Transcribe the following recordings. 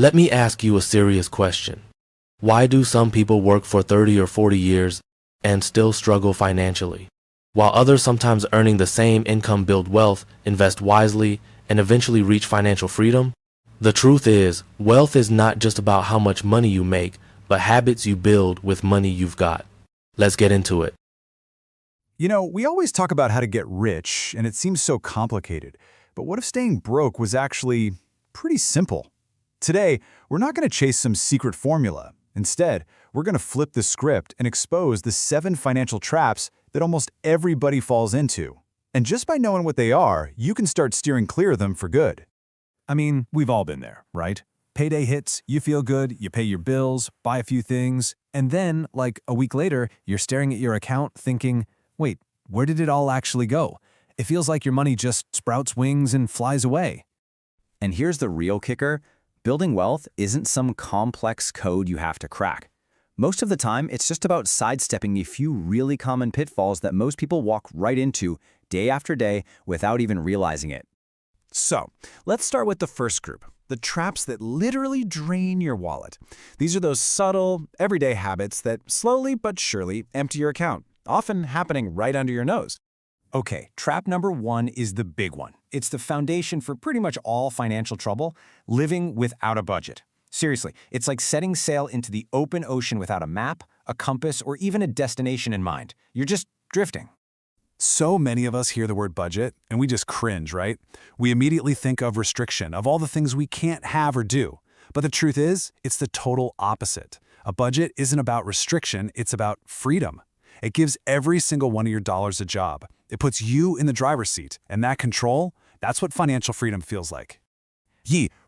Let me ask you a serious question. Why do some people work for 30 or 40 years and still struggle financially, while others sometimes earning the same income build wealth, invest wisely, and eventually reach financial freedom? The truth is, wealth is not just about how much money you make, but habits you build with money you've got. Let's get into it. You know, we always talk about how to get rich, and it seems so complicated. But what if staying broke was actually pretty simple? Today, we're not going to chase some secret formula. Instead, we're going to flip the script and expose the 7 financial traps that almost everybody falls into. And just by knowing what they are, you can start steering clear of them for good. I mean, we've all been there, right? Payday hits, you feel good, you pay your bills, buy a few things, and then, like a week later, you're staring at your account thinking, wait, where did it all actually go? It feels like your money just sprouts wings and flies away. And here's the real kicker. Building wealth isn't some complex code you have to crack. Most of the time, it's just about sidestepping a few really common pitfalls that most people walk right into day after day without even realizing it. So, let's start with the first group, the traps that literally drain your wallet. These are those subtle, everyday habits that slowly but surely empty your account, often happening right under your nose. Okay, trap number 1 is the big one. It's the foundation for pretty much all financial trouble, living without a budget. Seriously, it's like setting sail into the open ocean without a map, a compass, or even a destination in mind. You're just drifting. So many of us hear the word budget, and we just cringe, right? We immediately think of restriction, of all the things we can't have or do. But the truth is, it's the total opposite. A budget isn't about restriction, it's about freedom. It gives every single one of your dollars a job. It puts you in the driver's seat, and that control, that's what financial freedom feels like.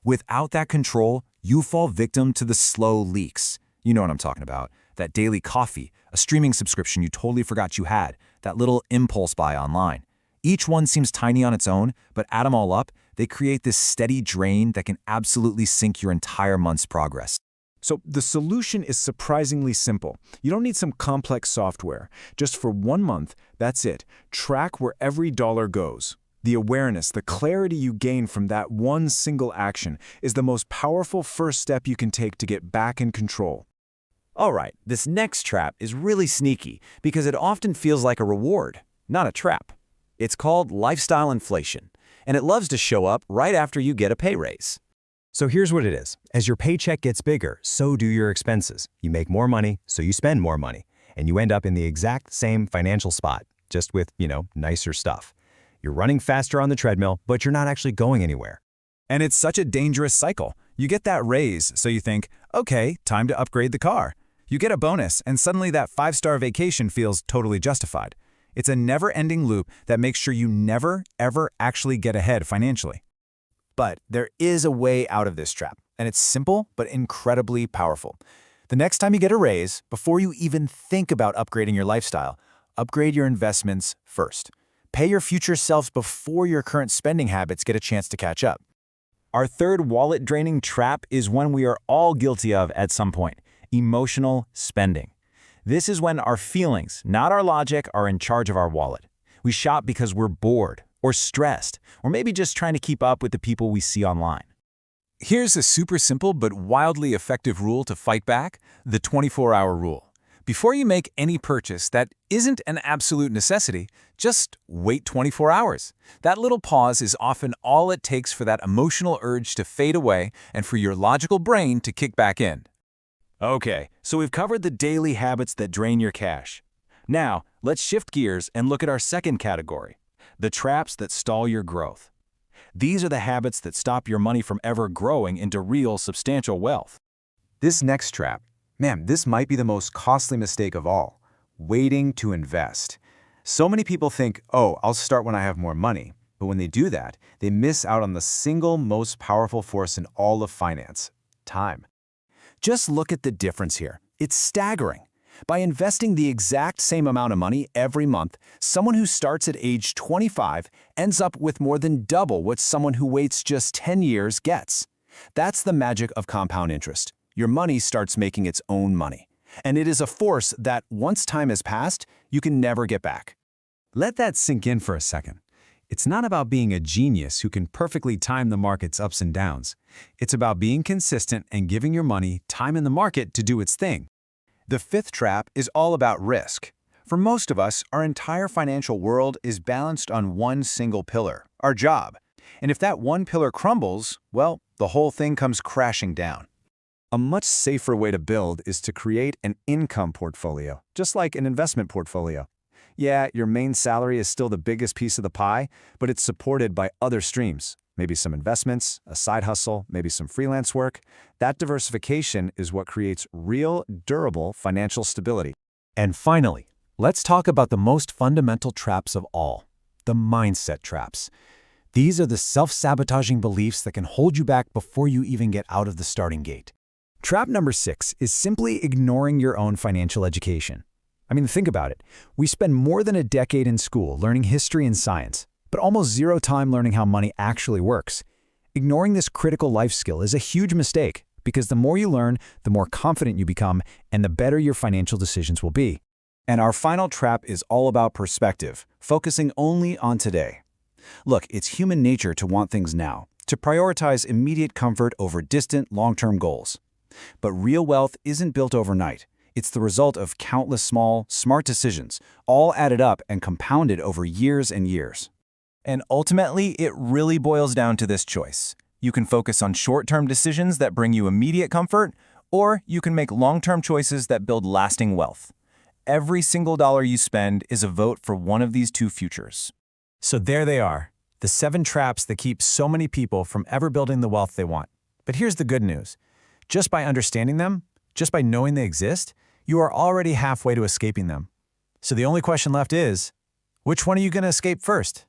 Without that control, you fall victim to the slow leaks. You know what I'm talking about. That daily coffee, a streaming subscription you totally forgot you had, that little impulse buy online. Each one seems tiny on its own, but add them all up, they create this steady drain that can absolutely sink your entire month's progress. So the solution is surprisingly simple. You don't need some complex software. Just for 1 month, that's it. Track where every dollar goes. The awareness, the clarity you gain from that one single action is the most powerful first step you can take to get back in control. All right, this next trap is really sneaky because it often feels like a reward, not a trap. It's called lifestyle inflation, and it loves to show up right after you get a pay raise. So here's what it is. As your paycheck gets bigger, so do your expenses. You make more money, so you spend more money, and you end up in the exact same financial spot, just with, nicer stuff. You're running faster on the treadmill, but you're not actually going anywhere. And it's such a dangerous cycle. You get that raise, so you think, okay, time to upgrade the car. You get a bonus, and suddenly that 5-star vacation feels totally justified. It's a never-ending loop that makes sure you never, ever actually get ahead financially. But there is a way out of this trap, and it's simple but incredibly powerful. The next time you get a raise, before you even think about upgrading your lifestyle, upgrade your investments first. Pay your future selves before your current spending habits get a chance to catch up. Our third wallet-draining trap is one we are all guilty of at some point: emotional spending. This is when our feelings, not our logic, are in charge of our wallet. We shop because we're bored, or stressed, or maybe just trying to keep up with the people we see online. Here's a super simple but wildly effective rule to fight back: the 24-hour rule. Before you make any purchase that isn't an absolute necessity, just wait 24 hours. That little pause is often all it takes for that emotional urge to fade away and for your logical brain to kick back in. Okay, so we've covered the daily habits that drain your cash. Now, let's shift gears and look at our second category: the traps that stall your growth. These are the habits that stop your money from ever growing into real, substantial wealth. This next trap, this might be the most costly mistake of all: waiting to invest. So many people think, oh, I'll start when I have more money. But when they do that, they miss out on the single most powerful force in all of finance: time. Just look at the difference here. It's staggering. By investing the exact same amount of money every month, someone who starts at age 25 ends up with more than double what someone who waits just 10 years gets. That's the magic of compound interest. Your money starts making its own money. And it is a force that, once time has passed, you can never get back. Let that sink in for a second. It's not about being a genius who can perfectly time the market's ups and downs. It's about being consistent and giving your money time in the market to do its thing. The fifth trap is all about risk. For most of us, our entire financial world is balanced on one single pillar, our job. And if that one pillar crumbles, well, the whole thing comes crashing down. A much safer way to build is to create an income portfolio, just like an investment portfolio. Yeah, your main salary is still the biggest piece of the pie, but it's supported by other streams. Maybe some investments, a side hustle, maybe some freelance work. That diversification is what creates real, durable financial stability. And finally, let's talk about the most fundamental traps of all, the mindset traps. These are the self-sabotaging beliefs that can hold you back before you even get out of the starting gate. Trap number 6 is simply ignoring your own financial education. I mean, think about it. We spend more than a decade in school learning history and science, but almost zero time learning how money actually works. Ignoring this critical life skill is a huge mistake because the more you learn, the more confident you become, and the better your financial decisions will be. And our final trap is all about perspective, focusing only on today. Look, it's human nature to want things now, to prioritize immediate comfort over distant, long-term goals. But real wealth isn't built overnight. It's the result of countless small, smart decisions, all added up and compounded over years and years. And ultimately, it really boils down to this choice. You can focus on short-term decisions that bring you immediate comfort, or you can make long-term choices that build lasting wealth. Every single dollar you spend is a vote for one of these two futures. So there they are, the 7 traps that keep so many people from ever building the wealth they want. But here's the good news. Just by understanding them, just by knowing they exist, you are already halfway to escaping them. So the only question left is, which one are you going to escape first?